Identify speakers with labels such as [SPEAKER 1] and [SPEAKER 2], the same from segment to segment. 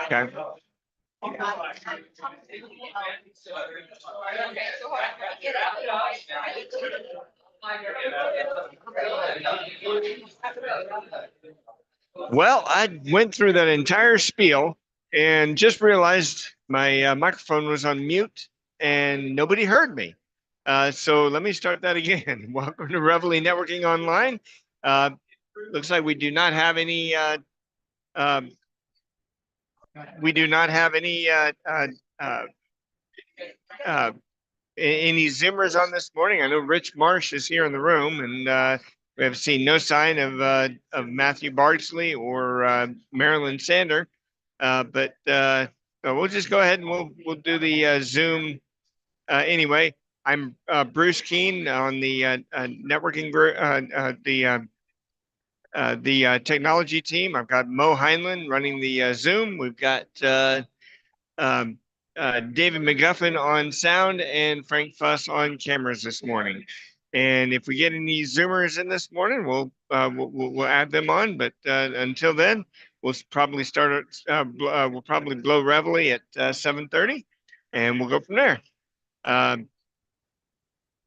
[SPEAKER 1] Okay. Well, I went through that entire spiel and just realized my microphone was on mute and nobody heard me. So let me start that again. Welcome to Reveille Networking Online. Looks like we do not have any um, any Zoomers on this morning. I know Rich Marsh is here in the room, and we have seen no sign of Matthew Bardsley or Marilyn Sander. But we'll just go ahead and we'll do the Zoom anyway. I'm Bruce Keene on the networking group, the technology team. I've got Mo Heinlein running the Zoom. We've got um, David McGuffin on sound and Frank Fuss on cameras this morning. And if we get any Zoomers in this morning, we'll add them on. But until then, we'll probably start. We'll probably blow Reveille at 7:30, and we'll go from there.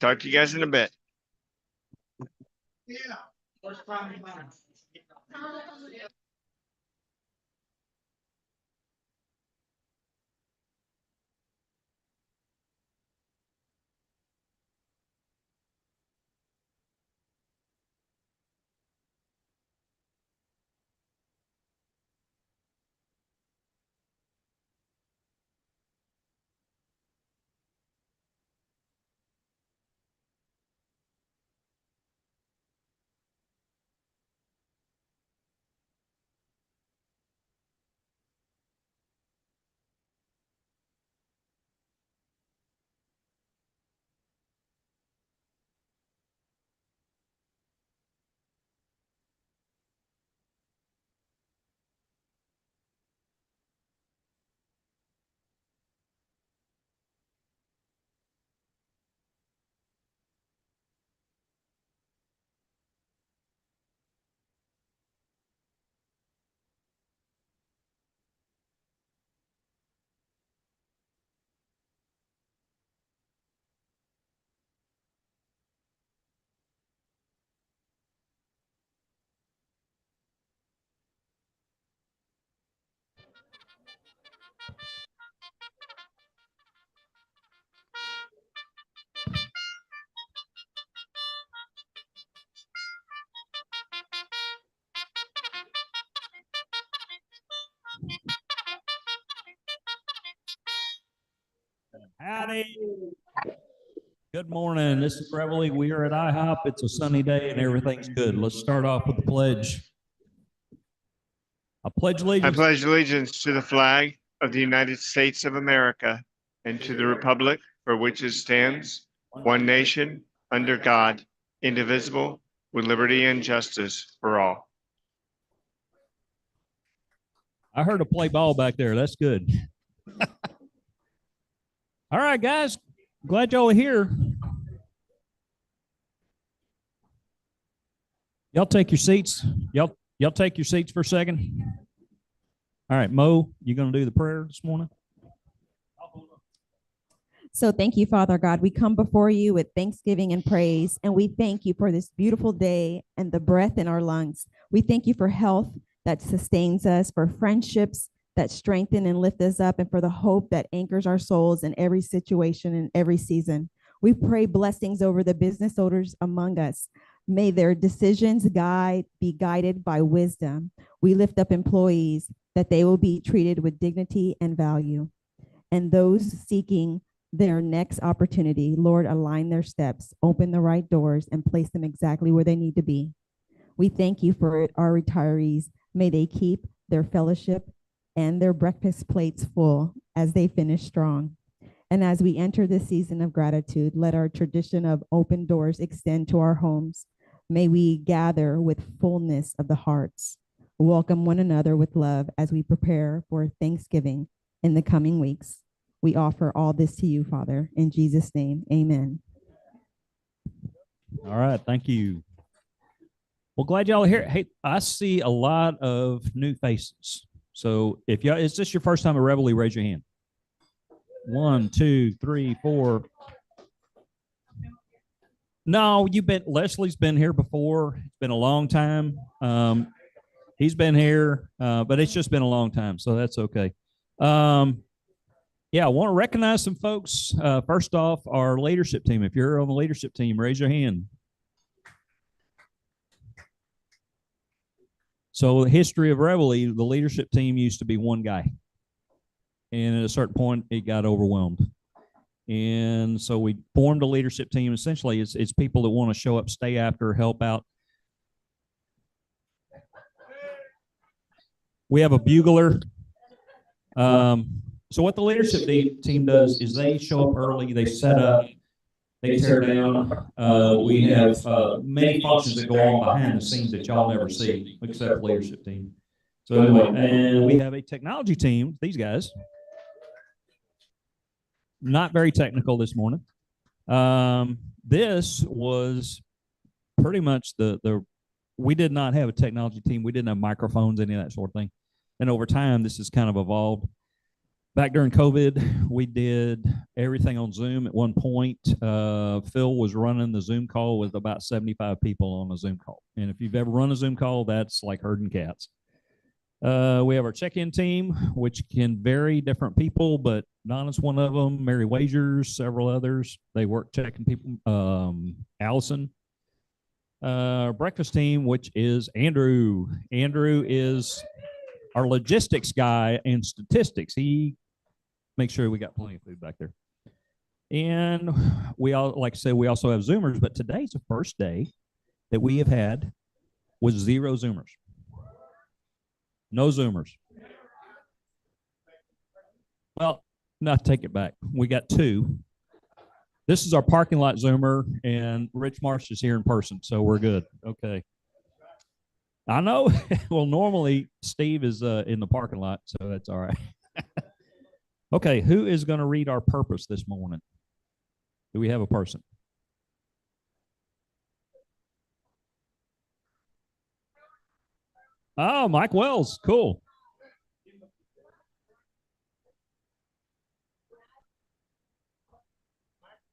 [SPEAKER 1] Talk to you guys in a bit. Yeah.
[SPEAKER 2] Howdy. Good morning. This is Reveille. We are at IHOP. It's a sunny day and everything's good. Let's start off with the pledge. I pledge allegiance.
[SPEAKER 1] I pledge allegiance to the flag of the United States of America and to the republic for which it stands, one nation, under God, indivisible, with liberty and justice for all.
[SPEAKER 2] I heard a play ball back there. That's good. All right, guys. Glad y'all are here. Y'all take your seats. Y'all take your seats for a second. All right, Mo, you going to do the prayer this morning?
[SPEAKER 3] So thank you, Father God. We come before you with thanksgiving and praise, and we thank you for this beautiful day and the breath in our lungs. We thank you for health that sustains us, for friendships that strengthen and lift us up, and for the hope that anchors our souls in every situation and every season. We pray blessings over the business owners among us. May their decisions be guided by wisdom. We lift up employees that they will be treated with dignity and value. And those seeking their next opportunity, Lord, align their steps, open the right doors, and place them exactly where they need to be. We thank you for our retirees. May they keep their fellowship and their breakfast plates full as they finish strong. And as we enter this season of gratitude, let our tradition of open doors extend to our homes. May we gather with fullness of the hearts, welcome one another with love as we prepare for Thanksgiving in the coming weeks. We offer all this to you, Father, in Jesus' name, amen.
[SPEAKER 2] All right, thank you. Well, Well, glad y'all are here. Hey, I see a lot of new faces. So if y'all, is this your first time at Reveille? Raise your hand. 1, 2, 3, 4. No, Leslie's been here before. It's been a long time. He's been here, but it's just been a long time, so that's okay. Yeah, I want to recognize some folks. First off, our leadership team. If you're on the leadership team, raise your hand. So the history of Reveille, the leadership team used to be one guy. And at a certain point, it got overwhelmed. And so we formed a leadership team. Essentially, it's people that want to show up, stay after, help out. We have a bugler. So what the leadership team does is they show up early, they set up, they tear down. We have many functions that go on behind the scenes that y'all never see, except the leadership team. So anyway, and we have a technology team, these guys. Not very technical this morning. This was pretty much we did not have a technology team. We didn't have microphones, any of that sort of thing. And over time, this has kind of evolved. Back during COVID, we did everything on Zoom at one point. Phil was running the Zoom call with about 75 people on a Zoom call. And if you've ever run a Zoom call, that's like herding cats. We have our check-in team, which can vary different people, but Donna's one of them, Mary Wagers, several others. They work checking people. Allison. Breakfast team, which is Andrew. Andrew is our logistics guy and statistics. He makes sure we got plenty of food back there. And we all, like I said, we also have Zoomers, but today's the first day that we have had with 0 Zoomers. No Zoomers. Well, not take it back. We got 2. This is our parking lot Zoomer, and Rich Marsh is here in person, so we're good. Okay. I know. Well, normally Steve is in the parking lot, so that's all right. Okay, who is going to read our purpose this morning? Do we have a person? Oh, Mike Wells. Cool.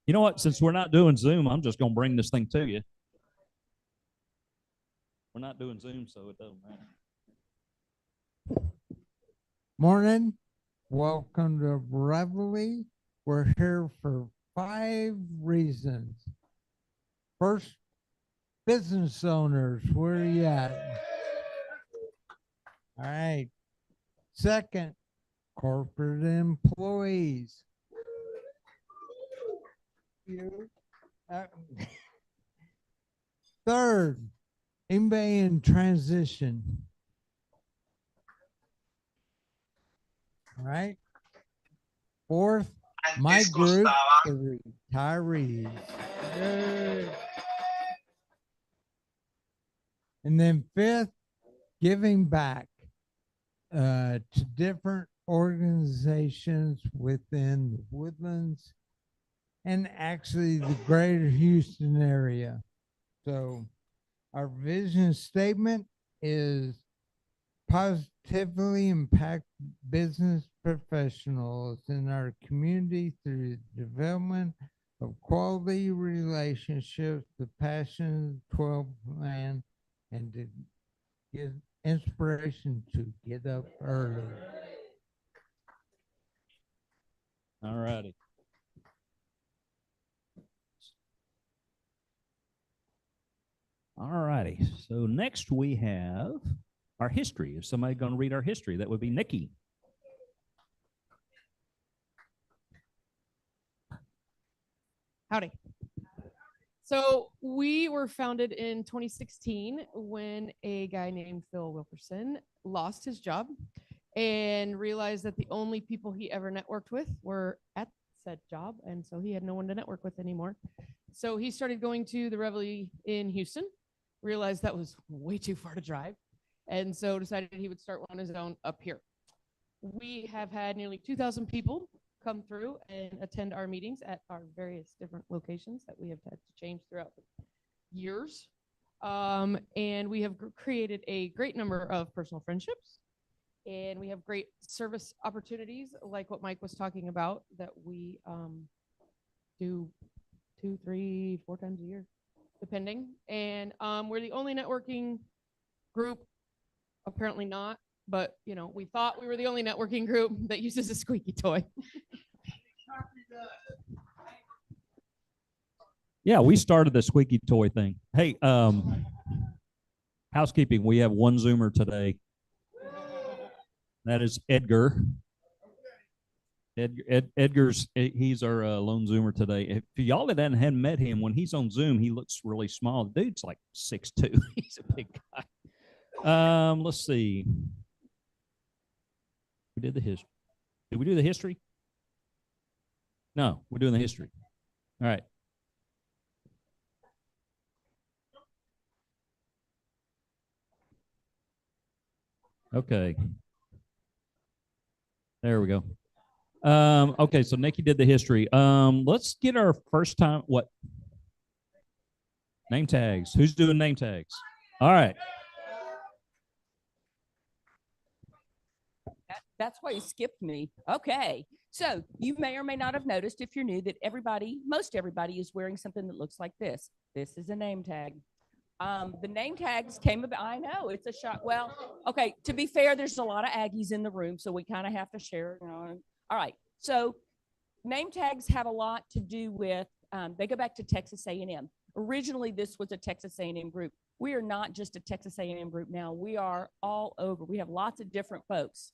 [SPEAKER 2] You know what? Since we're not doing Zoom, I'm just going to bring this thing to you. We're not doing Zoom, so it doesn't matter.
[SPEAKER 4] Morning. Welcome to Reveille. We're here for 5 reasons. First, business owners, where are you at? All right. Second, corporate employees. Third, anybody in transition. All right. Fourth, my group, the retirees. Yay. And then fifth, giving back to different organizations within the Woodlands and actually the greater Houston area. So our vision statement is positively impact business professionals in our community through the development of quality relationships, the passion 12 plan, and to give inspiration to get up early.
[SPEAKER 2] All righty. All righty. So next we have our history. Is somebody going to read our history? That would be Nikki.
[SPEAKER 5] Howdy. So we were founded in 2016 when a guy named Phil Wilkerson lost his job and realized that the only people he ever networked with were at said job. And so he had no one to network with anymore. So he started going to the Reveille in Houston, realized that was way too far to drive. And so decided he would start one on his own up here. We have had nearly 2,000 people come through and attend our meetings at our various different locations that we have had to change throughout the years. And we have created a great number of personal friendships. And we have great service opportunities like what Mike was talking about that we do 2, 3, 4 times a year, depending. And we're the only networking group, apparently not, but we thought we were the only networking group that uses a squeaky toy.
[SPEAKER 2] Yeah, we started the squeaky toy thing. Hey, housekeeping. We have one Zoomer today. That is Edgar. He's our lone Zoomer today. If y'all that hadn't met him, when he's on Zoom, he looks really small. The dude's like 6'2". He's a big guy. Let's see. We did the history. Did we do the history? No, we're doing the history. All right. Okay. There we go. Okay, so Nikki did the history. Let's get our first time. What? Name tags. Who's doing name tags? All right.
[SPEAKER 6] That's why you skipped me. Okay. So you may or may not have noticed if you're new that most everybody is wearing something that looks like this. This is a name tag. The name tags came about. I know it's a shock. Well, okay. To be fair, there's a lot of Aggies in the room, so we kind of have to share. All right. So name tags have a lot to do with. They go back to Texas A&M. Originally, this was a Texas A&M group. We are not just a Texas A&M group now. We are all over. We have lots of different folks.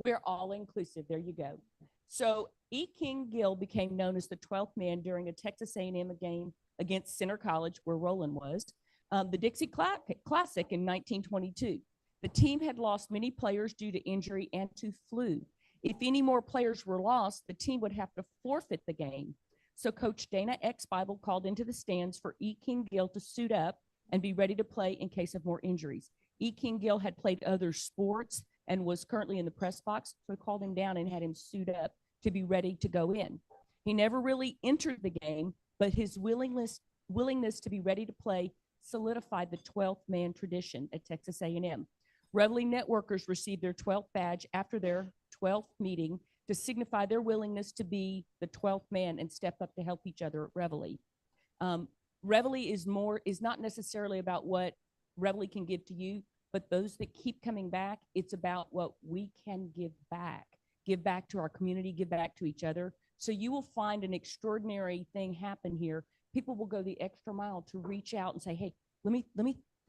[SPEAKER 6] We're all inclusive. There you go. So E. King Gill became known as the 12th man during a Texas A&M game against Center College, where Roland was. The Dixie Classic in 1922. The team had lost many players due to injury and to flu. If any more players were lost, the team would have to forfeit the game. So Coach Dana X. Bible called into the stands for E. King Gill to suit up and be ready to play in case of more injuries. E. King Gill had played other sports and was currently in the press box, so he called him down and had him suit up to be ready to go in. He never really entered the game, but his willingness to be ready to play solidified the 12th man tradition at Texas A&M. Reveille networkers received their 12th badge after their 12th meeting to signify their willingness to be the 12th man and step up to help each other at Reveille. Reveille is not necessarily about what Reveille can give to you, but those that keep coming back, it's about what we can give back to our community, give back to each other. So you will find an extraordinary thing happen here. People will go the extra mile to reach out and say, hey,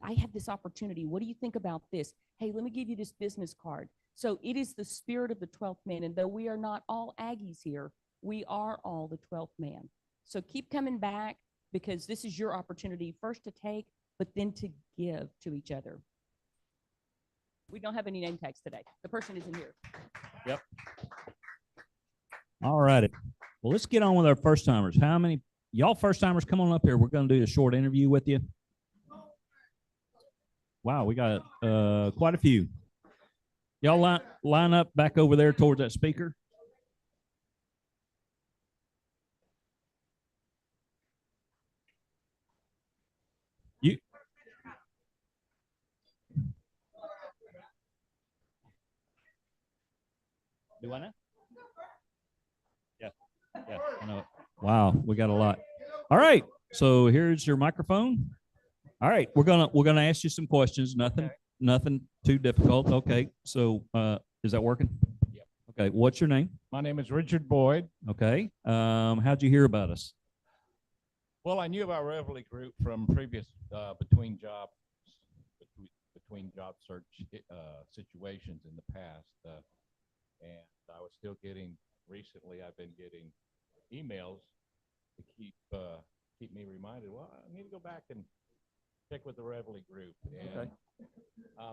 [SPEAKER 6] I have this opportunity. What do you think about this? Hey, let me give you this business card. So it is the spirit of the 12th man. And though we are not all Aggies here, we are all the 12th man. So keep coming back because this is your opportunity first to take, but then to give to each other. We don't have any name tags today. The person isn't here.
[SPEAKER 2] Yep. All righty. Well, let's get on with our first timers. How many y'all first timers come on up here? We're going to do a short interview with you. Wow, we got quite a few. Y'all line up back over there towards that speaker. You. Do I know? Yeah, I know it. Wow, we got a lot. All right, so here's your microphone. All right, we're gonna ask you some questions. Nothing too difficult. Okay, so is that working?
[SPEAKER 7] Yep.
[SPEAKER 2] Okay, what's your name?
[SPEAKER 7] My name is Richard Boyd.
[SPEAKER 2] Okay, how'd you hear about us?
[SPEAKER 7] Well, I knew about Reveille Group from previous between job search situations in the past, and I was still getting. Recently, I've been getting emails to keep me reminded. Well, I need to go back and check with the Reveille Group. And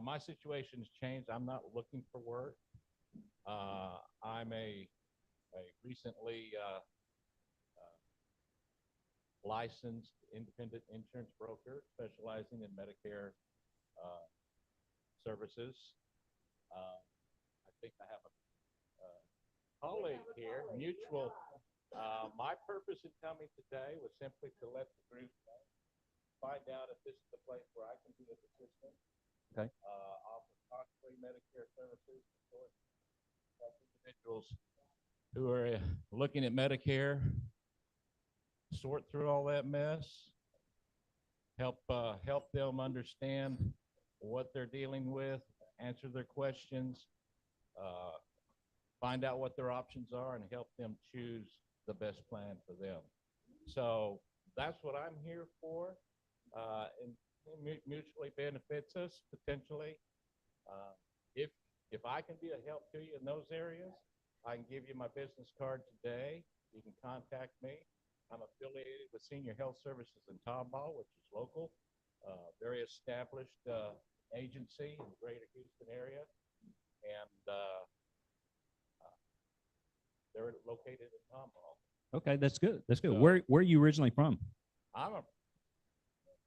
[SPEAKER 7] my situation's changed. I'm not looking for work. I'm a recently licensed independent insurance broker specializing in Medicare services. I think I have a colleague here, mutual. My purpose in coming today was simply to let the group know find out if this is the place where I can be of assistance.
[SPEAKER 2] Okay.
[SPEAKER 7] Offer costly Medicare services for individuals who are looking at Medicare, sort through all that mess, help them understand what they're dealing with, answer their questions, find out what their options are, and help them choose the best plan for them. So that's what I'm here for, and it mutually benefits us potentially. If I can be a help to you in those areas, I can give you my business card today. You can contact me. I'm affiliated with Senior Health Services in Tomball, which is local, very established agency in the greater Houston area, and they're located in Tomball.
[SPEAKER 2] Okay, that's good. That's good.
[SPEAKER 7] So-
[SPEAKER 2] Where are you originally from?
[SPEAKER 7] I'm a,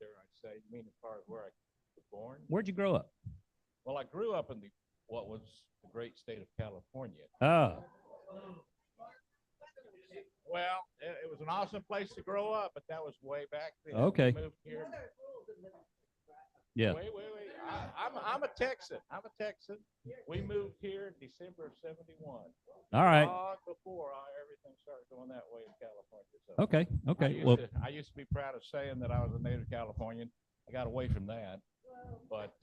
[SPEAKER 7] dare I say, you mean as far as where I was born?
[SPEAKER 2] Where'd you grow up?
[SPEAKER 7] Well, I grew up in what was the great state of California.
[SPEAKER 2] Oh,
[SPEAKER 7] Well, it was an awesome place to grow up, but that was way back then.
[SPEAKER 2] Okay.
[SPEAKER 7] We moved here.
[SPEAKER 2] yeah.
[SPEAKER 7] Wait. I'm a Texan. We moved here in December of '71.
[SPEAKER 2] All right.
[SPEAKER 7] Long before everything started going that way in California. So
[SPEAKER 2] Okay. Okay. Well,
[SPEAKER 7] I used to be proud of saying that I was a native Californian. I got away from that, but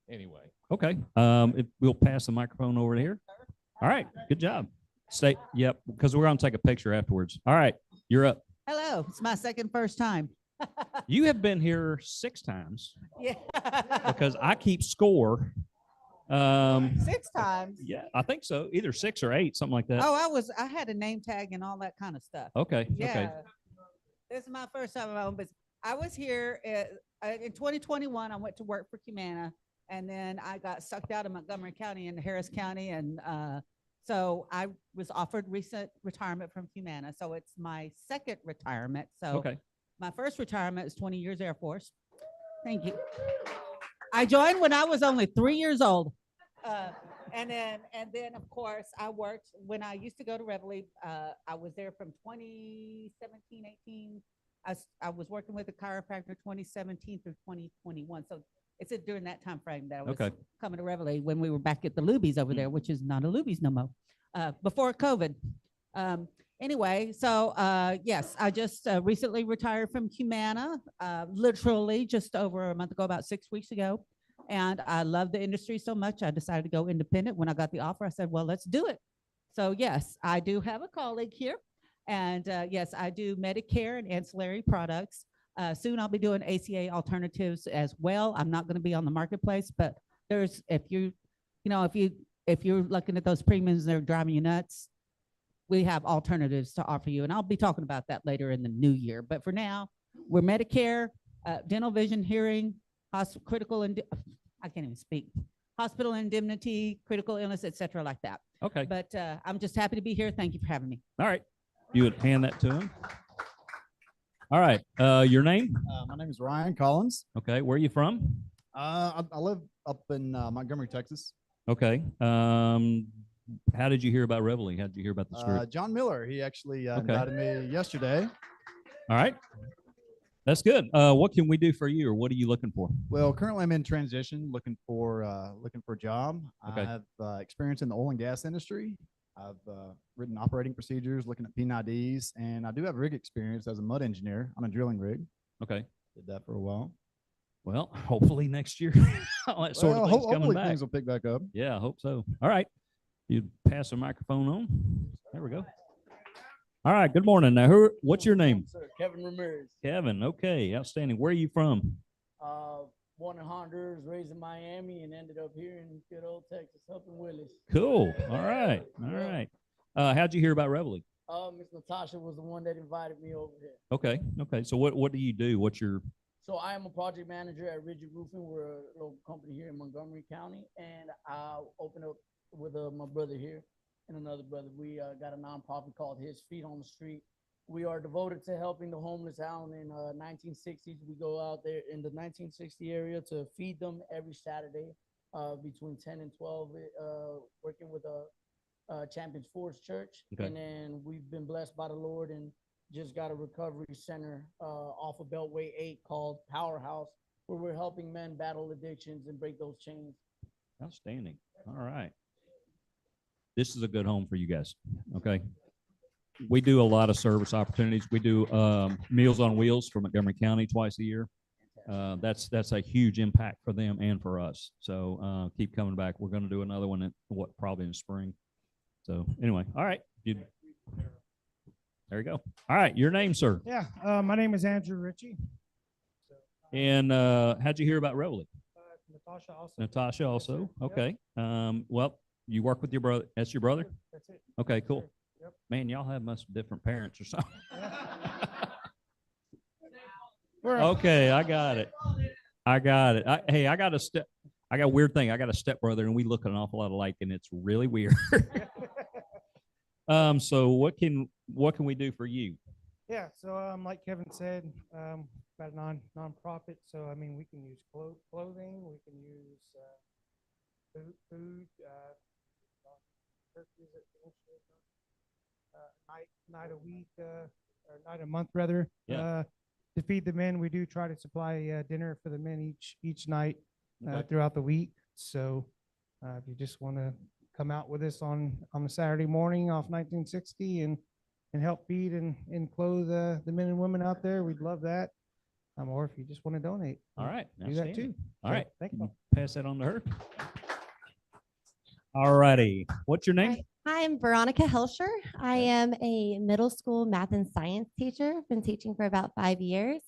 [SPEAKER 7] anyway.
[SPEAKER 2] okay. We'll pass the microphone over to here. All right. Good job. Stay. Yep. Because we're going to take a picture afterwards. All right. You're up.
[SPEAKER 8] Hello, it's my first time.
[SPEAKER 2] You have been here 6 times
[SPEAKER 8] Yeah.
[SPEAKER 2] because I keep score.
[SPEAKER 8] 6 times.
[SPEAKER 2] Yeah, I think so. Either 6 or 8, something like that.
[SPEAKER 8] Oh, I had a name tag and all that kind of stuff.
[SPEAKER 2] Okay.
[SPEAKER 8] Yeah.
[SPEAKER 2] Okay.
[SPEAKER 8] This is my first time in my own business. I was here in 2021. I went to work for Humana, and then I got sucked out of Montgomery County into Harris County, and so I was offered recent retirement from Humana. So it's my second retirement. So
[SPEAKER 2] Okay.
[SPEAKER 8] my first retirement is 20 years Air Force. Thank you. I joined when I was only 3 years old. And then of course I worked when I used to go to Reveille. I was there from 2017, 18. I was working with a chiropractor 2017 through 2021. So it's during that time frame that I was coming to Reveille when we were back at the Lubies over there, which is not a Lubies no more, before COVID. Anyway, so yes, I just recently retired from Humana, literally just over a month ago, about 6 weeks ago. And I love the industry so much, I decided to go independent. When I got the offer, I said, well, let's do it. So yes, I do have a colleague here. And yes, I do Medicare and ancillary products. Soon I'll be doing ACA alternatives as well. I'm not going to be on the marketplace, but there's, if you're looking at those premiums, they're driving you nuts, we have alternatives to offer you. And I'll be talking about that later in the new year. But for now, we're Medicare, dental, vision, hearing, critical, and I can't even speak, hospital indemnity, critical illness, et cetera, like that.
[SPEAKER 2] Okay.
[SPEAKER 8] But I'm just happy to be here. Thank you for having me.
[SPEAKER 2] All right. You would hand that to him. All right. Your name?
[SPEAKER 9] My name is Ryan Collins.
[SPEAKER 2] Okay. Where are you from?
[SPEAKER 9] I live up in Montgomery, Texas.
[SPEAKER 2] Okay. How did you hear about Reveille? How did you hear about this group?
[SPEAKER 9] John Miller, he actually invited me yesterday.
[SPEAKER 2] All right. That's good. What can we do for you, or what are you looking for?
[SPEAKER 9] Well, currently I'm in transition, looking for a job.
[SPEAKER 2] Okay.
[SPEAKER 9] I have experience in the oil and gas industry. I've written operating procedures, looking at P&IDs, and I do have rig experience as a mud engineer on a drilling rig.
[SPEAKER 2] Okay.
[SPEAKER 9] Did that for a while.
[SPEAKER 2] Well, hopefully next year, all that sort of thing's coming
[SPEAKER 9] hopefully
[SPEAKER 2] back.
[SPEAKER 9] things will pick back up.
[SPEAKER 2] Yeah, I hope so. All right. You pass the microphone on. There we go. All right. Good morning. Now, what's your name?
[SPEAKER 10] Sir, Kevin Ramirez.
[SPEAKER 2] Kevin. Okay. Outstanding. Where are you from?
[SPEAKER 10] Born in Honduras, raised in Miami, and ended up here in good old Texas, up in Willis.
[SPEAKER 2] Cool. All right. All right. How'd you hear about Reveille?
[SPEAKER 10] Miss Natasha was the one that invited me over here.
[SPEAKER 2] Okay. Okay. So what do you do? What's your?
[SPEAKER 10] So I am a project manager at Rigid Roofing. We're a local company here in Montgomery County, and I opened up with my brother here and another brother. We got a nonprofit called His Feet on the Street. We are devoted to helping the homeless out in 1960s. We go out there in the 1960 area to feed them every Saturday between 10 and 12, working with Champions Forest Church.
[SPEAKER 2] Okay.
[SPEAKER 10] And then we've been blessed by the Lord and just got a recovery center off of Beltway 8 called Powerhouse, where we're helping men battle addictions and break those chains.
[SPEAKER 2] Outstanding. All right. This is a good home for you guys. Okay. We do a lot of service opportunities. We do Meals on Wheels for Montgomery County twice a year. That's a huge impact for them and for us. So keep coming back. We're going to do another one probably in the spring. So anyway, all right. There you go. All right, your name, sir.
[SPEAKER 11] Yeah, my name is Andrew Ritchie.
[SPEAKER 2] And how'd you hear about Reveille?
[SPEAKER 11] Natasha also.
[SPEAKER 2] Natasha also.
[SPEAKER 11] Yep.
[SPEAKER 2] Okay. Well, you work with your brother. That's your brother?
[SPEAKER 11] That's it.
[SPEAKER 2] Okay, cool.
[SPEAKER 11] Yep.
[SPEAKER 2] Man, y'all have must have different parents or something.
[SPEAKER 11] Yeah.
[SPEAKER 2] Okay, I got it. I got it. Hey, I got a weird thing. I got a stepbrother, and we look an awful lot alike, and it's really weird. So what can we do for you?
[SPEAKER 11] Yeah, so like Kevin said, got a non-profit. So I mean, we can use clothing, we can use food, turkeys at night a week, or night a month rather.
[SPEAKER 2] Yeah.
[SPEAKER 11] To feed the men, we do try to supply dinner for the men each night
[SPEAKER 2] Okay.
[SPEAKER 11] throughout the week. So if you just want to come out with us on a Saturday morning off 1960 and help feed and clothe the men and women out there, we'd love that. Or if you just want to donate,
[SPEAKER 2] All right.
[SPEAKER 11] do that too.
[SPEAKER 2] All
[SPEAKER 11] So,
[SPEAKER 2] right.
[SPEAKER 11] thank you.
[SPEAKER 2] Pass that on to her. All righty. What's your name?
[SPEAKER 12] Hi, I'm Veronica Helscher. I am a middle school math and science teacher. I've been teaching for about 5 years.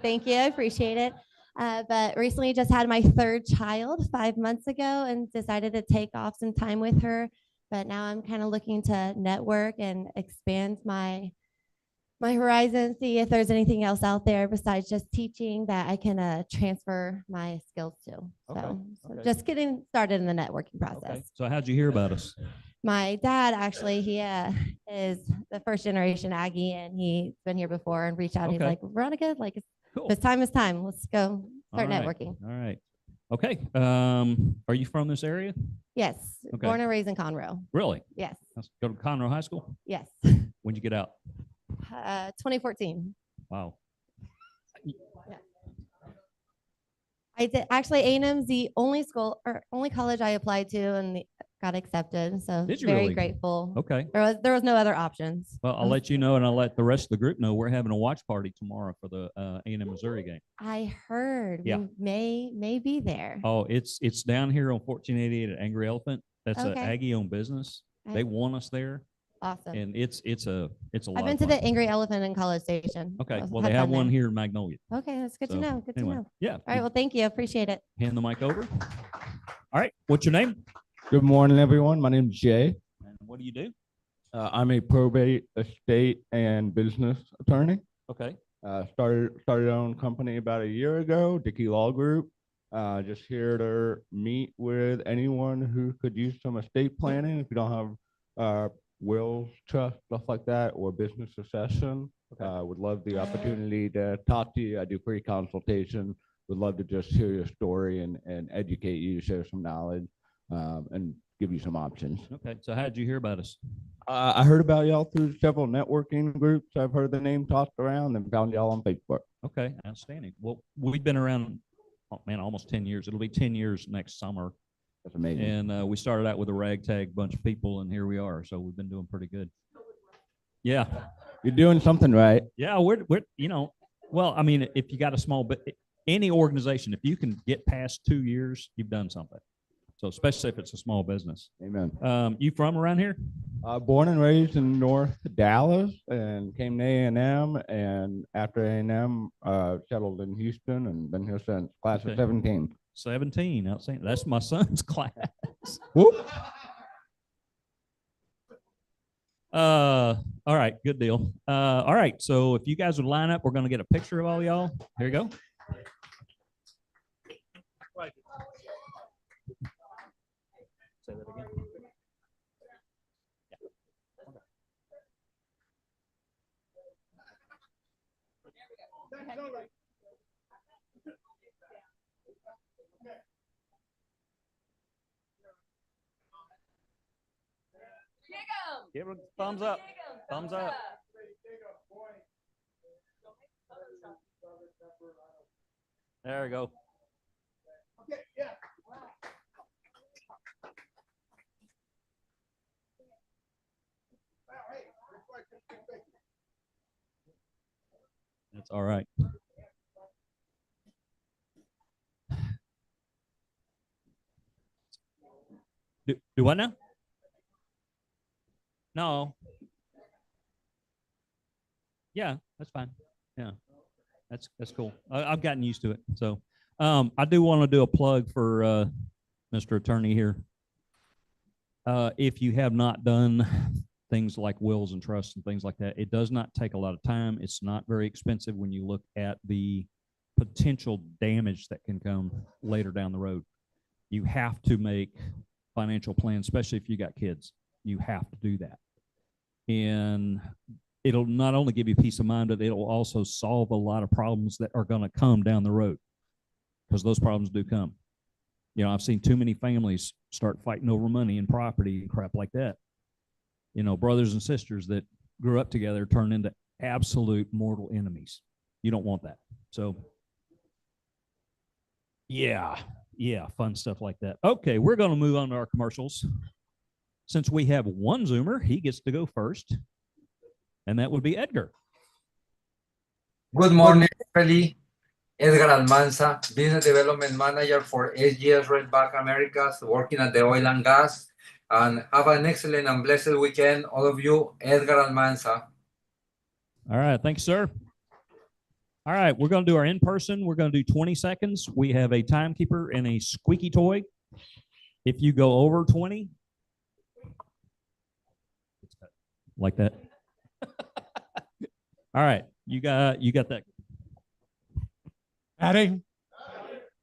[SPEAKER 12] Thank you. I appreciate it. But recently just had my third child 5 months ago and decided to take off some time with her. But now I'm kind of looking to network and expand my horizons, see if there's anything else out there besides just teaching that I can transfer my skills to. So
[SPEAKER 2] Okay.
[SPEAKER 12] just getting started in the networking process.
[SPEAKER 2] Okay. So how'd you hear about us?
[SPEAKER 12] My dad actually, he is the first generation Aggie, and he's been here before and reached out. He's
[SPEAKER 2] Okay.
[SPEAKER 12] like, Veronica, like
[SPEAKER 2] Cool.
[SPEAKER 12] this time is time. Let's go start
[SPEAKER 2] All right.
[SPEAKER 12] networking.
[SPEAKER 2] All right. Okay. Are you from this area?
[SPEAKER 12] Yes.
[SPEAKER 2] Okay.
[SPEAKER 12] Born and raised in Conroe.
[SPEAKER 2] Really?
[SPEAKER 12] Yes.
[SPEAKER 2] Let's go to Conroe High School?
[SPEAKER 12] Yes.
[SPEAKER 2] When'd you get out?
[SPEAKER 12] 2014.
[SPEAKER 2] Wow.
[SPEAKER 12] I did actually. A&M's the only school or only college I applied to and got accepted. So
[SPEAKER 2] Did you
[SPEAKER 12] very
[SPEAKER 2] really?
[SPEAKER 12] grateful.
[SPEAKER 2] Okay.
[SPEAKER 12] There was no other options.
[SPEAKER 2] Well, I'll let you know, and I'll let the rest of the group know we're having a watch party tomorrow for the A&M Missouri game.
[SPEAKER 12] I heard
[SPEAKER 2] Yeah.
[SPEAKER 12] we may be there.
[SPEAKER 2] Oh, it's down here on 1488 at Angry Elephant. That's an
[SPEAKER 12] Okay.
[SPEAKER 2] Aggie-owned business.
[SPEAKER 12] Right.
[SPEAKER 2] They want us there,
[SPEAKER 12] Awesome.
[SPEAKER 2] and it's a lot.
[SPEAKER 12] I've been
[SPEAKER 2] of
[SPEAKER 12] to
[SPEAKER 2] fun.
[SPEAKER 12] the Angry Elephant in College Station.
[SPEAKER 2] Okay.
[SPEAKER 12] So
[SPEAKER 2] Well,
[SPEAKER 12] had
[SPEAKER 2] they have
[SPEAKER 12] fun
[SPEAKER 2] one
[SPEAKER 12] there.
[SPEAKER 2] here in Magnolia.
[SPEAKER 12] Okay, that's good
[SPEAKER 2] So,
[SPEAKER 12] to know. Good
[SPEAKER 2] anyway,
[SPEAKER 12] to know.
[SPEAKER 2] yeah.
[SPEAKER 12] All right. Well, thank you. I appreciate it.
[SPEAKER 2] Hand the mic over. All right. What's your name?
[SPEAKER 13] Good morning, everyone. My name is Jay.
[SPEAKER 2] And what do you do?
[SPEAKER 13] I'm a probate, estate, and business attorney.
[SPEAKER 2] Okay.
[SPEAKER 13] Started our own company about a year ago, Dickey Law Group. Just here to meet with anyone who could use some estate planning. If you don't have wills, trust, stuff like that, or business succession, would love the opportunity to talk to you. I do free consultation. Would love to just hear your story and educate you, share some knowledge, and give you some options.
[SPEAKER 2] Okay. So how did you hear about us?
[SPEAKER 13] I heard about y'all through several networking groups. I've heard the name tossed around and found y'all on Facebook.
[SPEAKER 2] Okay. Outstanding. Well, we've been around, oh, man, almost 10 years. It'll be 10 years next summer.
[SPEAKER 13] That's amazing.
[SPEAKER 2] And we started out with a ragtag bunch of people, and here we are. So we've been doing pretty good. Yeah.
[SPEAKER 13] You're doing something right.
[SPEAKER 2] Yeah. We're well, I mean, if you got a small bit, any organization, if you can get past 2 years, you've done something. So especially if it's a small business.
[SPEAKER 13] Amen.
[SPEAKER 2] You from around here?
[SPEAKER 13] Born and raised in North Dallas and came to A&M, and after A&M, settled in Houston and been here since. Class of
[SPEAKER 2] Okay.
[SPEAKER 13] 17.
[SPEAKER 2] 17. Outstanding. That's my son's class.
[SPEAKER 13] Whoop.
[SPEAKER 2] All right, good deal. All right, so if you guys would line up, we're going to get a picture of all y'all. Here you go. Say that again. Give it a thumbs up. Thumbs up. There we go.
[SPEAKER 4] Okay, yeah.
[SPEAKER 2] That's all right. Do what now? No. Yeah, that's fine. Yeah, that's cool. I've gotten used to it. So I do want to do a plug for Mr. Attorney here. If you have not done things like wills and trusts and things like that, it does not take a lot of time. It's not very expensive when you look at the potential damage that can come later down the road. You have to make financial plans, especially if you got kids. You have to do that. And it'll not only give you peace of mind, but it'll also solve a lot of problems that are going to come down the road, because those problems do come. You know, I've seen too many families start fighting over money and property and crap like that. You know, brothers and sisters that grew up together turn into absolute mortal enemies. You don't want that. So, yeah, fun stuff like that. Okay, we're going to move on to our commercials. Since we have one Zoomer, he gets to go first, and that would be Edgar.
[SPEAKER 14] Good morning, Reveille. Edgar Almanza, Business Development Manager for SGS Redback Americas, working at the oil and gas. And have an excellent and blessed weekend, all of you. Edgar Almanza.
[SPEAKER 2] All right, thanks, sir. All right, we're going to do our in-person. We're going to do 20 seconds. We have a timekeeper and a squeaky toy. If you go over 20, like that. All right, you got that.
[SPEAKER 15] Howdy.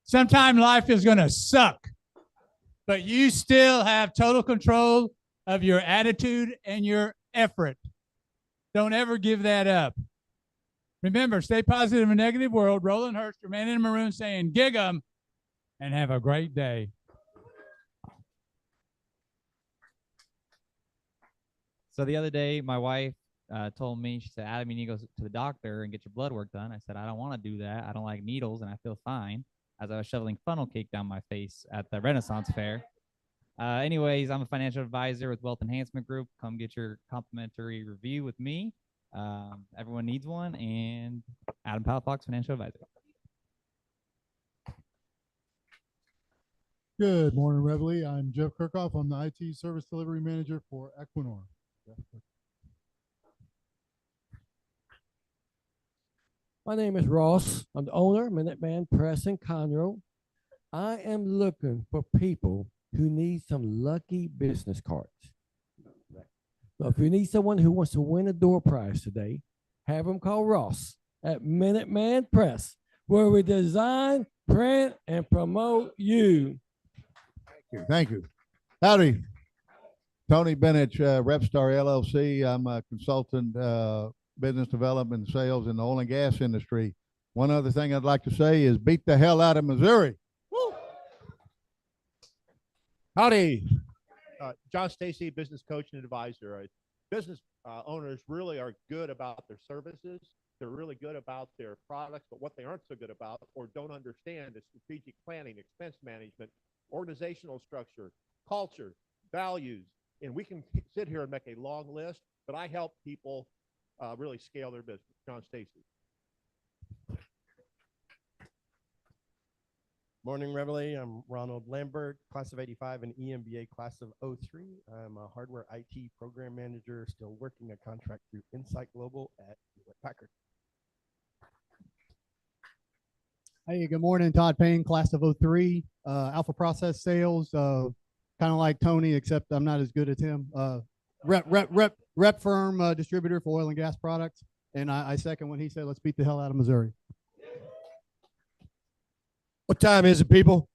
[SPEAKER 15] Sometime life is going to suck, but you still have total control of your attitude and your effort. Don't ever give that up. Remember, stay positive in a negative world. Roland Hurst, your man in maroon, saying gig 'em and have a great day.
[SPEAKER 16] So the other day, my wife told me, she said, Adam, you need to go to the doctor and get your blood work done. I said, I don't want to do that. I don't like needles, and I feel fine, as I was shoveling funnel cake down my face at the Renaissance Fair. Anyways, I'm a financial advisor with Wealth Enhancement Group. Come get your complimentary review with me. Everyone needs one, and Adam Palafox, financial advisor.
[SPEAKER 17] Good morning, Reveille. I'm Jeff Kirkhoff. I'm the IT Service Delivery Manager for Equinor.
[SPEAKER 18] My name is Ross. I'm the owner, Minuteman Press in Conroe. I am looking for people who need some lucky business cards. So if you need someone who wants to win a door prize today, have them call Ross at Minuteman Press, where we design, print, and promote you.
[SPEAKER 19] Thank you. Howdy. Tony Bennett, Repstar LLC. I'm a consultant, business development and sales in the oil and gas industry. One other thing I'd like to say is beat the hell out of Missouri.
[SPEAKER 20] Woo. Howdy. John Stacy, business coach and advisor. Business owners really are good about their services. They're really good about their products, but what they aren't so good about or don't understand is strategic planning, expense management, organizational structure, culture, values. And we can sit here and make a long list, but I help people really scale their business. John Stacy.
[SPEAKER 21] Morning, Reveille. I'm Ronald Lambert, class of 85 and EMBA class of 03. I'm a hardware IT program manager, still working a contract through Insight Global at Hewlett Packard.
[SPEAKER 22] Hey, good morning. Todd Payne, class of 03, Alpha Process Sales, kind of like Tony, except I'm not as good as him. Rep firm distributor for oil and gas products. And I second when he said, let's beat the hell out of Missouri.
[SPEAKER 23] What time is it, people?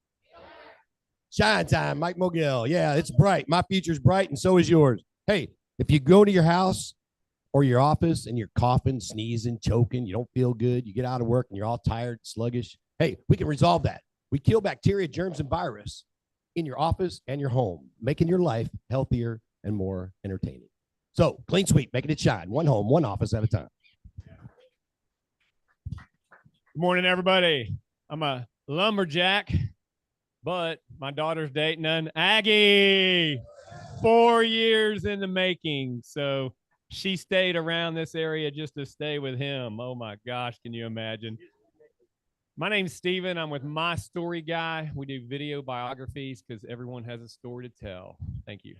[SPEAKER 23] Shine time, Mike Mogil. Yeah, it's bright. My future's bright, and so is yours. Hey, if you go to your house or your office and you're coughing, sneezing, choking, you don't feel good, you get out of work and you're all tired, sluggish, hey, we can resolve that. We kill bacteria, germs, and virus in your office and your home, making your life healthier and more entertaining. So, clean sweep, making it shine. One home, one office at a time.
[SPEAKER 24] Good morning, everybody.
[SPEAKER 1] I'm a lumberjack, but my daughter's dating an Aggie. 4 years in the making. So she stayed around this area just to stay with him. Oh my gosh, can you imagine? My name's Steven. I'm with My Story Guy. We do video biographies because everyone has a story to tell. Thank you.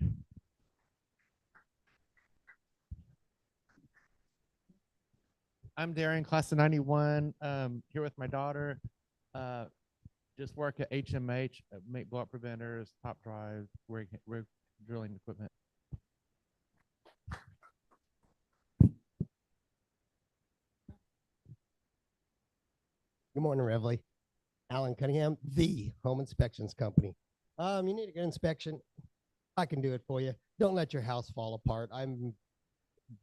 [SPEAKER 3] I'm Darren, class of 91, here with my daughter. Just work at HMH, make blowout preventers, top drives, rig drilling equipment.
[SPEAKER 5] Good morning, Reveille. Alan Cunningham, the home inspections company. You need a good inspection. I can do it for you. Don't let your house fall apart. I've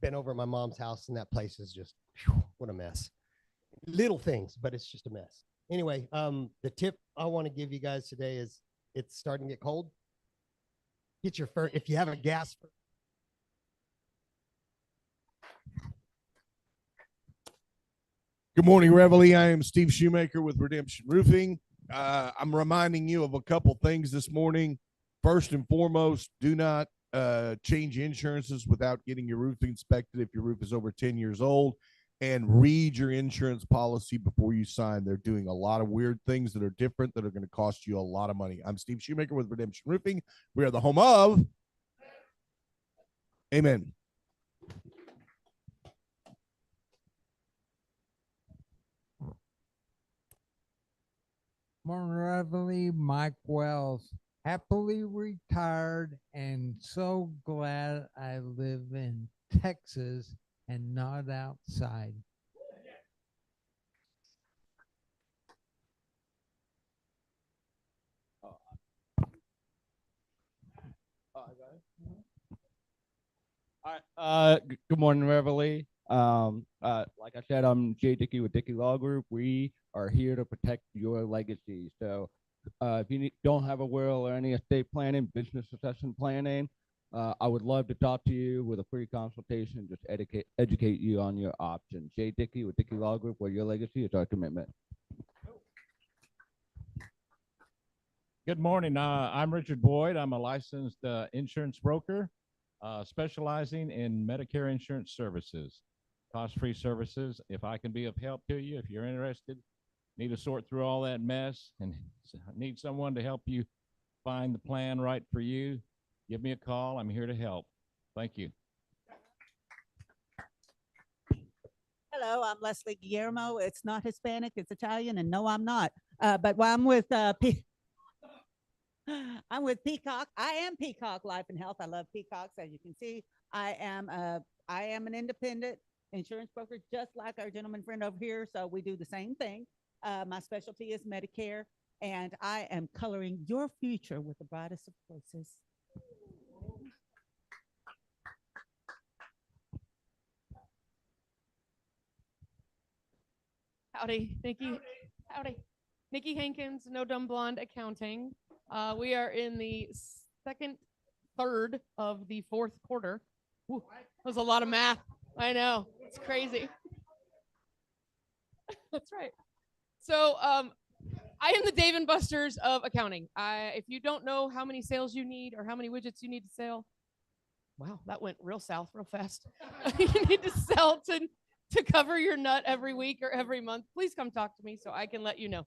[SPEAKER 5] been over at my mom's house and that place is just, whew, what a mess. Little things, but it's just a mess. Anyway, the tip I want to give you guys today is it's starting to get cold. Get your if you have a gas
[SPEAKER 24] Good morning, Reveille. I am Steve Shoemaker with Redemption Roofing. I'm reminding you of a couple things this morning. First and foremost, do not change insurances without getting your roof inspected if your roof is over 10 years old, and read your insurance policy before you sign. They're doing a lot of weird things that are different that are going to cost you a lot of money. I'm Steve Shoemaker with Redemption Roofing. We are the home of Amen.
[SPEAKER 4] Morning, Reveille, Mike Wells, happily retired and so glad I live in Texas and not outside.
[SPEAKER 13] Good morning, Reveille. Like I said, I'm Jay Dickey with Dickey Law Group. We are here to protect your legacy. So if you don't have a will or any estate planning, business succession planning, I would love to talk to you with a free consultation, just educate you on your options. Jay Dickey with Dickey Law Group, where your legacy is our commitment.
[SPEAKER 7] Good morning. I'm Richard Boyd. I'm a licensed insurance broker specializing in Medicare insurance services, cost-free services. If I can be of help to you, if you're interested, need to sort through all that mess and need someone to help you find the plan right for you, give me a call. I'm here to help. Thank you.
[SPEAKER 8] Hello, I'm Leslie Guillermo. It's not Hispanic, it's Italian, and no, I'm not. But I'm with I'm with Peacock. I am Peacock Life and Health. I love peacocks, as you can see. I am an independent insurance broker, just like our gentleman friend over here. So we do the same thing. My specialty is Medicare, and I am coloring your future with the brightest of choices.
[SPEAKER 25] Howdy, Nikki. Howdy. Nikki Hankins, No Dumb Blonde Accounting. We are in the third of the fourth quarter. Woo, that was a lot of math. I know, it's crazy. That's right. So I am the Dave and Buster's of accounting. If you don't know how many sales you need or how many widgets you need to sell, wow, that went real south real fast. You need to sell to cover your nut every week or every month, please come talk to me so I can let you know.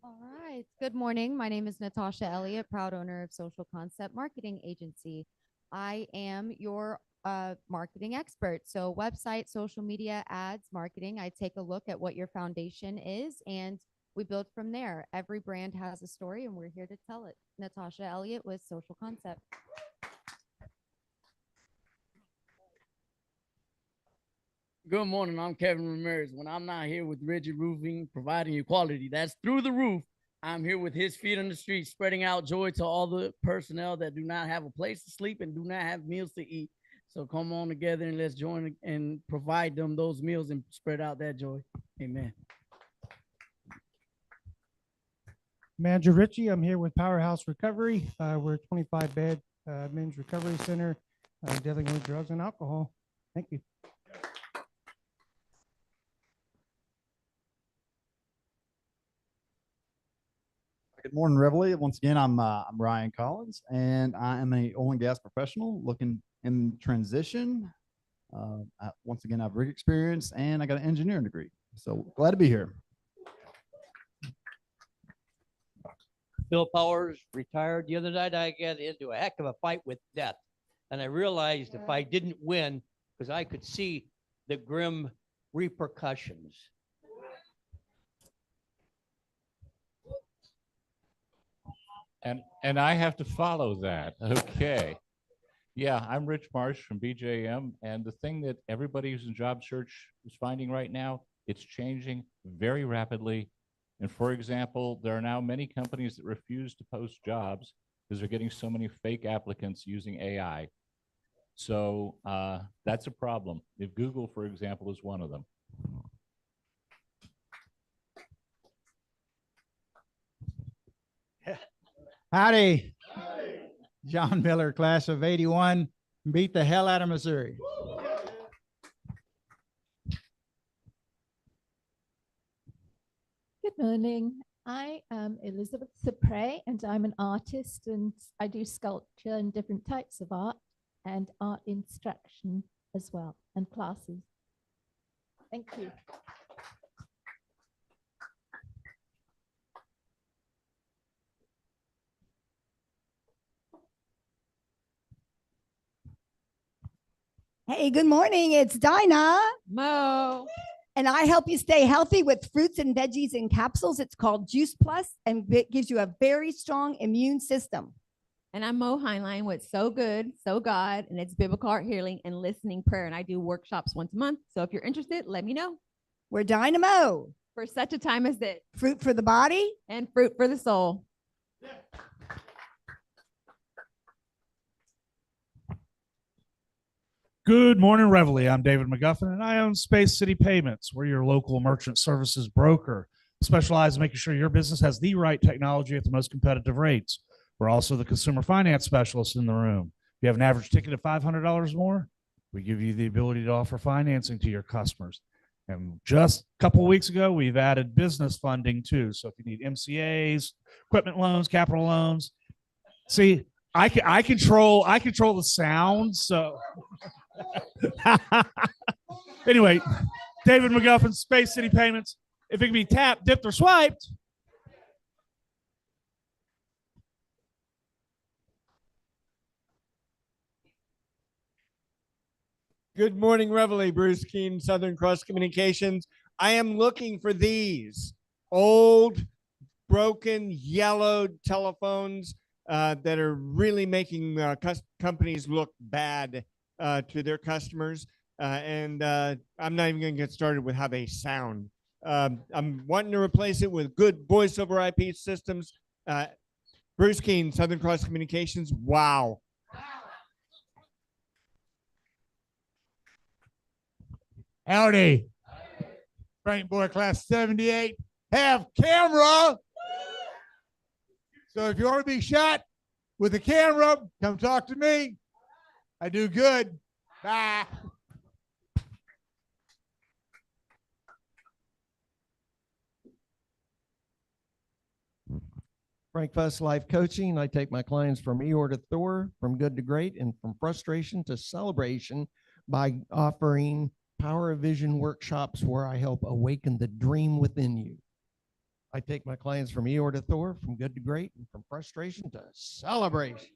[SPEAKER 26] All right. Good morning. My name is Natasha Elliott, proud owner of Social Concept Marketing Agency. I am your marketing expert. So website, social media, ads, marketing. I take a look at what your foundation is and we build from there. Every brand has a story and we're here to tell it. Natasha Elliott with Social Concept.
[SPEAKER 10] Good morning. I'm Kevin Ramirez. When I'm not here with Rigid Roofing, providing you quality that's through the roof, I'm here with his feet on the street, spreading out joy to all the personnel that do not have a place to sleep and do not have meals to eat. So come on together and let's join and provide them those meals and spread out that joy. Amen.
[SPEAKER 11] Manager Ritchie, I'm here with Powerhouse Recovery. We're a 25-bed men's recovery center dealing with drugs and alcohol. Thank you.
[SPEAKER 2] Good morning, Reveille. Once again, I'm Ryan Collins, and I am a oil and gas professional looking in transition. Once again, I have rig experience, and I got an engineering degree. So glad to be here.
[SPEAKER 6] Phil Powers, retired. The other night I got into a heck of a fight with death. And I realized if I didn't win, because I could see the grim repercussions.
[SPEAKER 7] And I have to follow that. Okay. Yeah, I'm Rich Marsh from BJM, and the thing that everybody who's in job search is finding right now, it's changing very rapidly. And for example, there are now many companies that refuse to post jobs because they're getting so many fake applicants using AI. So that's a problem. If Google, for example, is one of them.
[SPEAKER 9] Howdy. John Miller, class of 81, beat the hell out of Missouri.
[SPEAKER 12] Good morning. I am Elizabeth Supre, and I'm an artist, and I do sculpture and different types of art and art instruction as well, and classes. Thank you.
[SPEAKER 14] Hey, good morning. It's Dinah.
[SPEAKER 12] Mo.
[SPEAKER 14] And I help you stay healthy with fruits and veggies in capsules. It's called Juice Plus, and it gives you a very strong immune system.
[SPEAKER 15] And I'm Mo Heinlein with So Good, So God, and it's Biblical Art Healing and Listening Prayer. And I do workshops once a month. So if you're interested, let me know.
[SPEAKER 14] We're Dynamo.
[SPEAKER 15] For such a time as this.
[SPEAKER 14] Fruit for the body.
[SPEAKER 15] And fruit for the soul.
[SPEAKER 27] Good morning, Reveille. I'm David McGuffin, and I own Space City Payments. We're your local merchant services broker, specialized in making sure your business has the right technology at the most competitive rates. We're also the consumer finance specialist in the room. If you have an average ticket of $500 more, we give you the ability to offer financing to your customers. And just a couple of weeks ago, we've added business funding too. So if you need MCAs, equipment loans, capital loans, see, I control the sound. So anyway, David McGuffin, Space City Payments. If it can be tapped, dipped, or swiped.
[SPEAKER 28] Good morning, Reveille. Bruce Keene, Southern Cross Communications. I am looking for these old, broken, yellowed telephones that are really making companies look bad to their customers. I'm not even going to get started with how they sound. I'm wanting to replace it with good voice over IP systems. Bruce Keene, Southern Cross Communications. Wow.
[SPEAKER 19] Howdy. Frank Boy, class 78. Have camera. So if you want to be shot with a camera, come talk to me. I do good. Bye.
[SPEAKER 24] Frank Fuss Life Coaching. I take my clients from Eeyore to Thor, from good to great, and from frustration to celebration by offering Power of Vision workshops where I help awaken the dream within you. I take my clients from Eeyore to Thor, from good to great, and from frustration to celebration.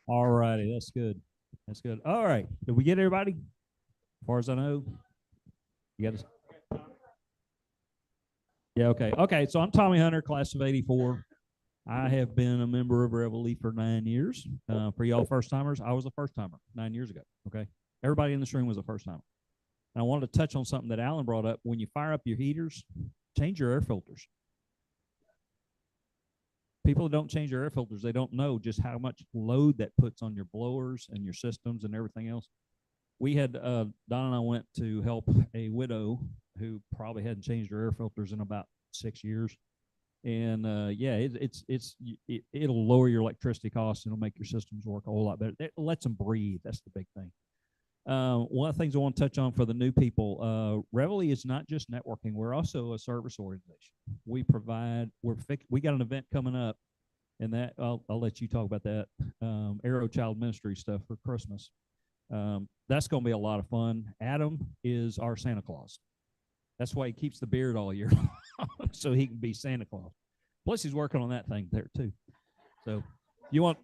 [SPEAKER 29] All righty, that's good. That's good. All right, did we get everybody? As far as I know, you got us. Yeah, okay. Okay, so I'm Tommy Hunter, class of 84. I have been a member of Reveille for 9 years. For y'all first timers, I was a first timer 9 years ago. Okay. Everybody in this room was a first timer. And I wanted to touch on something that Alan brought up. When you fire up your heaters, change your air filters. People that don't change their air filters, they don't know just how much load that puts on your blowers and your systems and everything else. We had, Don and I went to help a widow who probably hadn't changed her air filters in about 6 years. And yeah, it'll lower your electricity costs and it'll make your systems work a whole lot better. It lets them breathe. That's the big thing. One of the things I want to touch on for the new people, Reveille is not just networking. We're also a service organization. We provide, we got an event coming up, and that I'll let you talk about that. Arrow Child Ministry stuff for Christmas. That's going to be a lot of fun. Adam is our Santa Claus. That's why he keeps the beard all year long, so he can be Santa Claus. Plus, he's working on that thing there too. So, you want?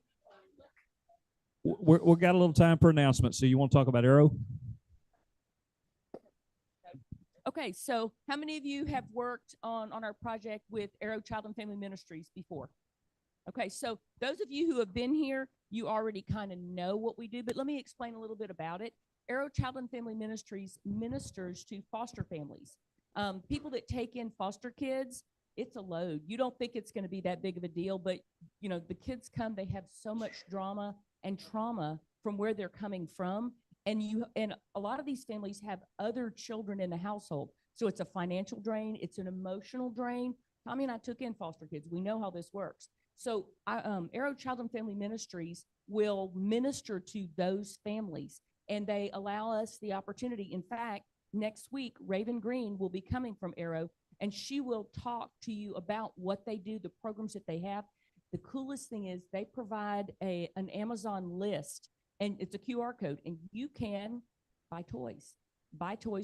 [SPEAKER 29] We've got a little time for announcements. So, you want to talk about Arrow?
[SPEAKER 1] Okay, so how many of you have worked on our project with Arrow Child and Family Ministries before? Okay, so those of you who have been here, you already kind of know what we do, but let me explain a little bit about it. Arrow Child and Family Ministries ministers to foster families. People that take in foster kids, it's a load. You don't think it's going to be that big of a deal, but you know, the kids come, they have so much drama and trauma from where they're coming from. And a lot of these families have other children in the household. So it's a financial drain, it's an emotional drain. Tommy and I took in foster kids. We know how this works. So Arrow Child and Family Ministries will minister to those families, and they allow us the opportunity. In fact, next week, Raven Green will be coming from Arrow, and she will talk to you about what they do, the programs that they have. The coolest thing is they provide an Amazon list, and it's a QR code, and you can buy toys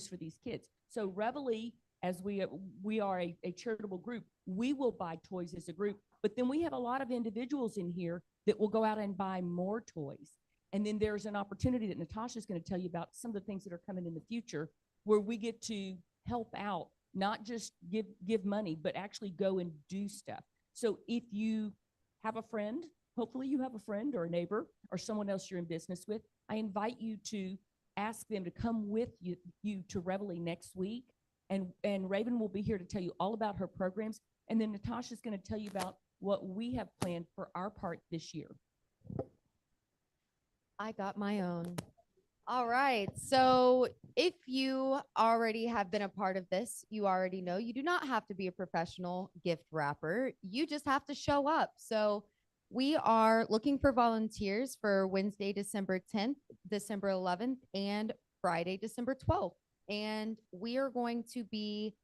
[SPEAKER 1] for these kids. So Reveille, as we are a charitable group, we will buy toys as a group, but then we have a lot of individuals in here that will go out and buy more toys. And then there's an opportunity that Natasha's going to tell you about, some of the things that are coming in the future, where we get to help out, not just give money, but actually go and do stuff. So if you have a friend, hopefully you have a friend or a neighbor or someone else you're in business with, I invite you to ask them to come with you to Reveille next week. And Raven will be here to tell you all about her programs. And then Natasha's going to tell you about what we have planned for our part this year.
[SPEAKER 26] I got my own. All right. So if you already have been a part of this, you already know you do not have to be a professional gift wrapper. You just have to show up. So we are looking for volunteers for Wednesday, December 10th, December 11th, and Friday, December 12th. And we are going to be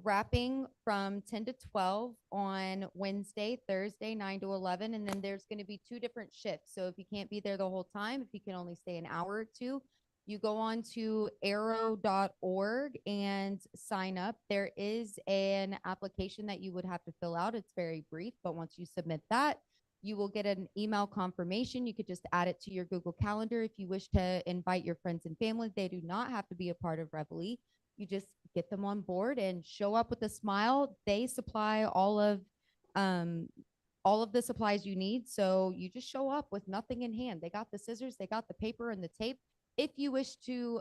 [SPEAKER 26] wrapping from 10 to 12 on Wednesday, Thursday, 9 to 11. And then there's going to be 2 different shifts. So if you can't be there the whole time, if you can only stay an hour or 2, you go on to arrow.org and sign up. There is an application that you would have to fill out. It's very brief, but once you submit that, you will get an email confirmation. You could just add it to your Google Calendar if you wish to invite your friends and family. They do not have to be a part of Reveille. You just get them on board and show up with a smile. They supply all of the supplies you need. So you just show up with nothing in hand. They got the scissors, they got the paper and the tape. If you wish to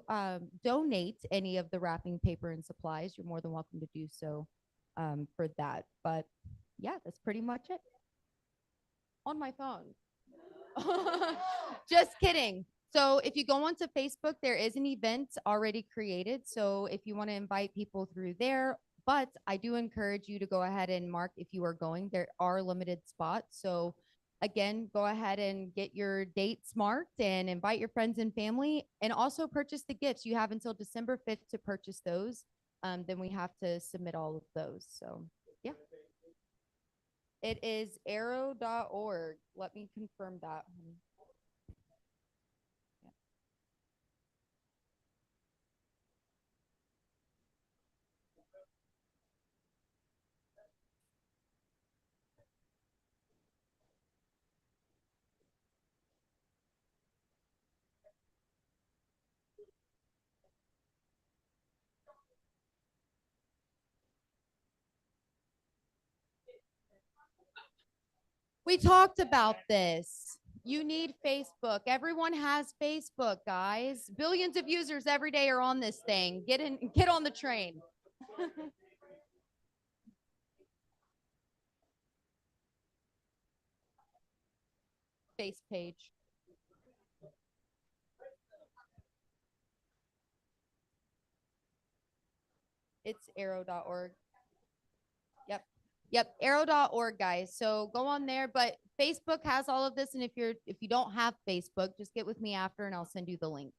[SPEAKER 26] donate any of the wrapping paper and supplies, you're more than welcome to do so for that. But yeah, that's pretty much it. On my phone. Just kidding. So if you go onto Facebook, there is an event already created. So if you want to invite people through there, but I do encourage you to go ahead and mark if you are going. There are limited spots. So again, go ahead and get your dates marked and invite your friends and family, and also purchase the gifts. You have until December 5th to purchase those. Then we have to submit all of those. So yeah. It is arrow.org. Let me confirm that. We talked about this. You need Facebook. Everyone has Facebook, guys. Billions of users every day are on this thing. Get on the train. Face page. It's arrow.org. Yep, arrow.org, guys. So go on there, but Facebook has all of this, and if you don't have Facebook, just get with me after, and I'll send you the link.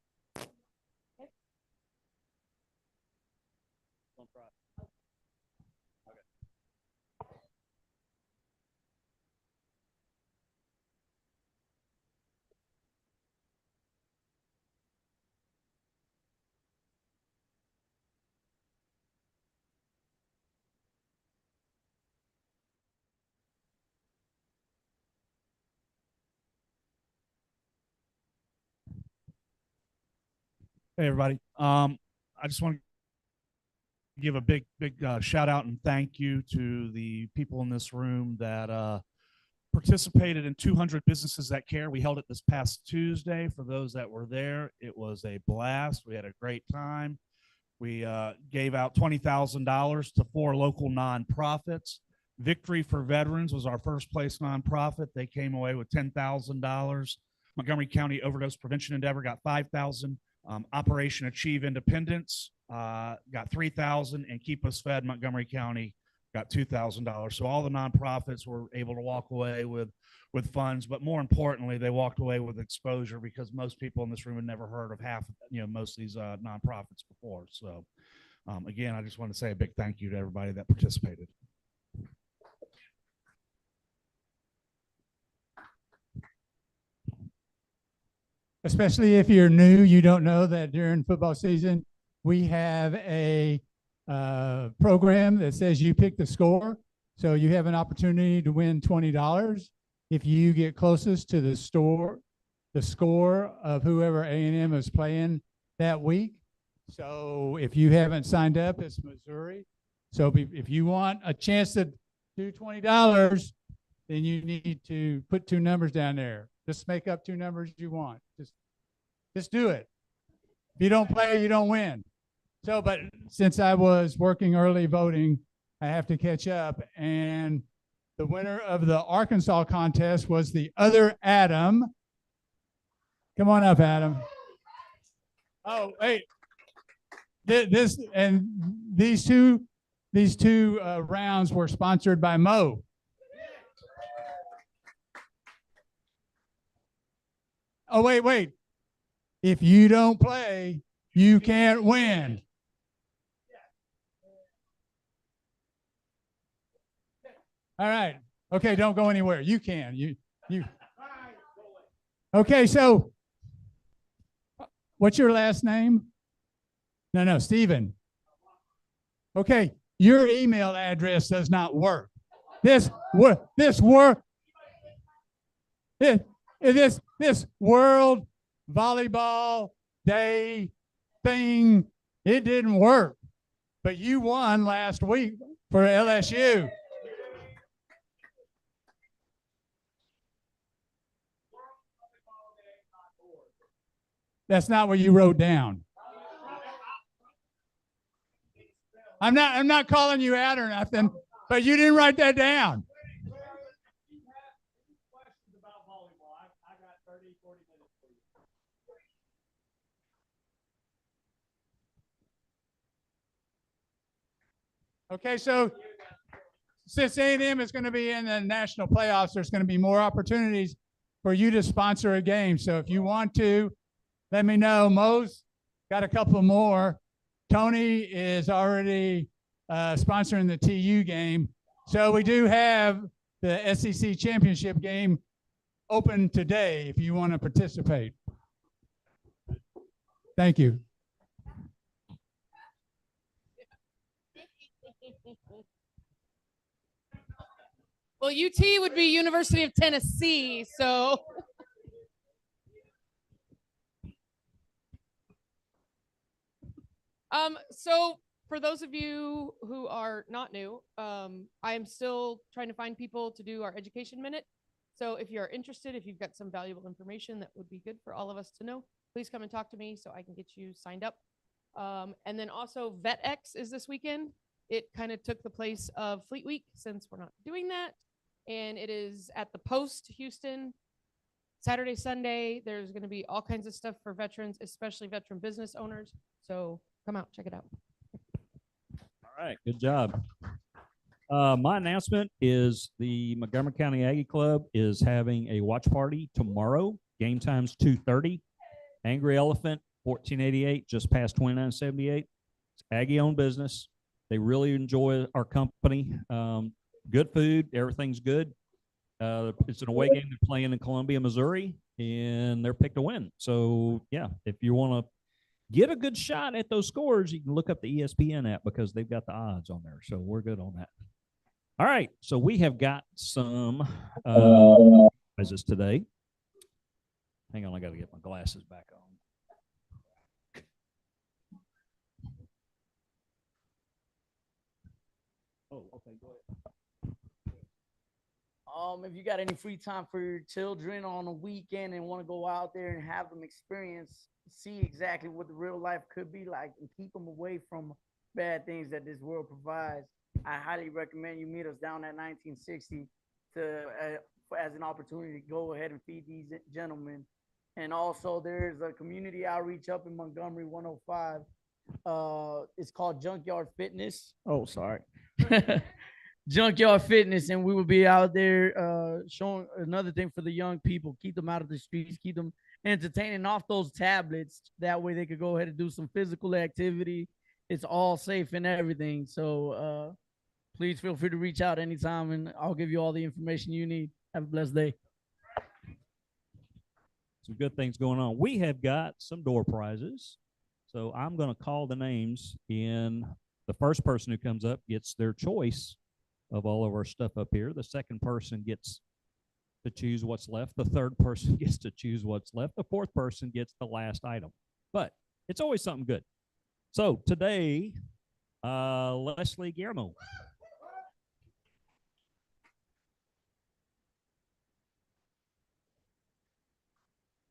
[SPEAKER 27] Hey, everybody. I just want to give a big shout out and thank you to the people in this room that participated in 200 Businesses That Care. We held it this past Tuesday. For those that were there, it was a blast. We had a great time. We gave out $20,000 to 4 local nonprofits. Victory for Veterans was our first place nonprofit. They came away with $10,000. Montgomery County Overdose Prevention Endeavor got $5,000. Operation Achieve Independence got $3,000, and Keep Us Fed Montgomery County got $2,000. So all the nonprofits were able to walk away with funds, but more importantly, they walked away with exposure, because most people in this room had never heard of most of these nonprofits before. So again, I just want to say a big thank you to everybody that participated.
[SPEAKER 9] Especially if you're new, you don't know that during football season, we have a program that says you pick the score. So you have an opportunity to win $20 if you get closest to the score of whoever A&M is playing that week. So if you haven't signed up, it's Missouri. So if you want a chance to do $20, then you need to put 2 numbers down there. Just make up 2 numbers you want. Just do it. If you don't play, you don't win. So, but since I was working early voting, I have to catch up. And the winner of the Arkansas contest was the other Adam. Come on up, Adam. Oh, wait. These two rounds were sponsored by Mo. Oh, wait. If you don't play, you can't win. All right. Okay, don't go anywhere. You can. You. Okay, so what's your last name? No, Stephen. Okay, your email address does not work. This World Volleyball Day thing, it didn't work. But you won last week for LSU. That's not what you wrote down. I'm not calling you out or nothing, but you didn't write that down. Okay, so since A&M is going to be in the national playoffs, there's going to be more opportunities for you to sponsor a game. So if you want to, let me know. Mo's got a couple more. Tony is already sponsoring the TU game. So we do have the SEC championship game open today if you want to participate. Thank you.
[SPEAKER 25] Well, UT would be University of Tennessee, so. So for those of you who are not new, I am still trying to find people to do our education minute. So if you're interested, if you've got some valuable information that would be good for all of us to know, please come and talk to me so I can get you signed up. And then also VetX is this weekend. It kind of took the place of Fleet Week since we're not doing that. And it is at the Post, Houston, Saturday, Sunday. There's going to be all kinds of stuff for veterans, especially veteran business owners. So come out, check it out.
[SPEAKER 29] All right, good job. My announcement is the Montgomery County Aggie Club is having a watch party tomorrow. Game time's 2:30. Angry Elephant, 1488, just past 2978. It's Aggie-owned business. They really enjoy our company. Good food, everything's good. It's an away game. They're playing in Columbia, Missouri, and they're picked to win. So, yeah, if you want to get a good shot at those scores, you can look up the ESPN app because they've got the odds on there. So we're good on that. All right, so we have got some prizes today. Hang on, I got to get my glasses back on. Oh, okay, go ahead.
[SPEAKER 10] If you got any free time for your children on a weekend and want to go out there and have them see exactly what the real life could be like and keep them away from bad things that this world provides, I highly recommend you meet us down at 1960 as an opportunity to go ahead and feed these gentlemen. And also there's a community outreach up in Montgomery 105. It's called Junkyard Fitness. Oh, sorry. Junkyard Fitness, and we will be out there showing another thing for the young people. Keep them out of the streets, keep them entertaining off those tablets. That way they could go ahead and do some physical activity. It's all safe and everything. So please feel free to reach out anytime, and I'll give you all the information you need. Have a blessed day.
[SPEAKER 29] Some good things going on. We have got some door prizes. So I'm going to call the names, and the first person who comes up gets their choice of all of our stuff up here. The second person gets to choose what's left. The third person gets to choose what's left. The fourth person gets the last item. But it's always something good. So today, Leslie Guillermo.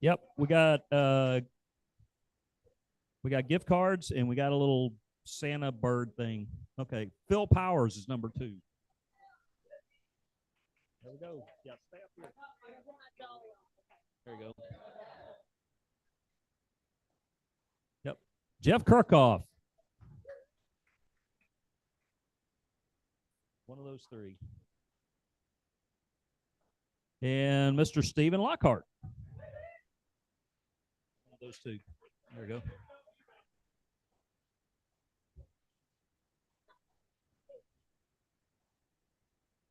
[SPEAKER 29] Yep, we got gift cards, and we got a little Santa bird thing. Okay, Phil Powers is number 2. There we go. Yeah, stay up here. There you go. Yep. Jeff Kirchhoff. One of those 3. And Mr. Stephen Lockhart. One of those 2. There we go.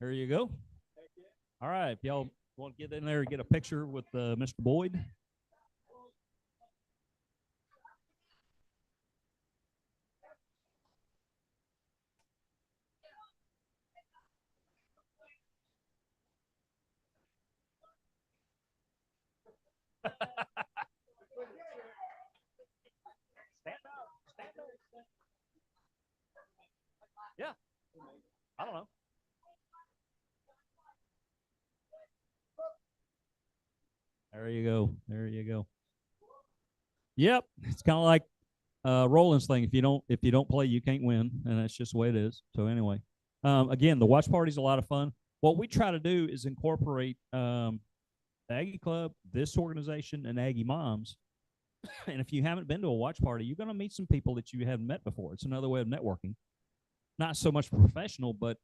[SPEAKER 29] There you go. All right, if y'all want to get in there and get a picture with Mr. Boyd. Yeah, I don't know. There you go. There you go. Yep, it's kind of like Roland's thing. If you don't play, you can't win, and that's just the way it is. So anyway, again, the watch party is a lot of fun. What we try to do is incorporate the Aggie Club, this organization, and Aggie Moms. And if you haven't been to a watch party, you're going to meet some people that you haven't met before. It's another way of networking. Not so much professional, but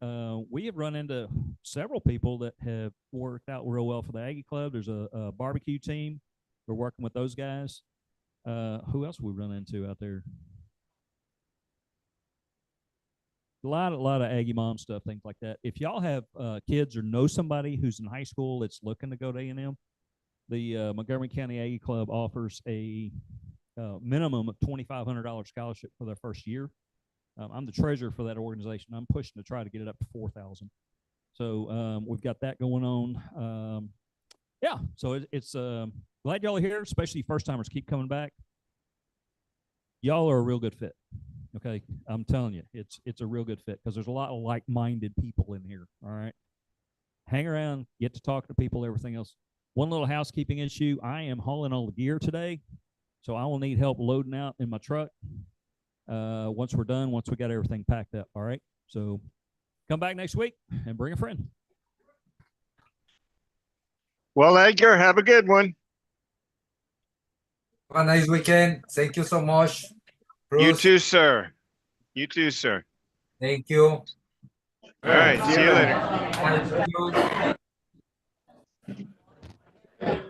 [SPEAKER 29] we have run into several people that have worked out real well for the Aggie Club. There's a barbecue team. We're working with those guys. Who else we run into out there? A lot of Aggie Mom stuff, things like that. If y'all have kids or know somebody who's in high school that's looking to go to A&M, the Montgomery County Aggie Club offers a minimum of $2,500 scholarship for their first year. I'm the treasurer for that organization. I'm pushing to try to get it up to 4,000. So we've got that going on. Yeah, so it's glad y'all are here, especially first timers. Keep coming back. Y'all are a real good fit. Okay, I'm telling you, it's a real good fit because there's a lot of like-minded people in here. All right, hang around, get to talk to people, everything else. One little housekeeping issue: I am hauling all the gear today, so I will need help loading out in my truck. Once we're done, once we got everything packed up. All right. So come back next week and bring a friend.
[SPEAKER 3] Well, Edgar, have a good one.
[SPEAKER 5] Have a nice weekend. Thank you so much.
[SPEAKER 3] Bruce. You too, sir. You too, sir.
[SPEAKER 5] Thank you.
[SPEAKER 3] All right. See you later.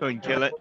[SPEAKER 3] Go and kill it.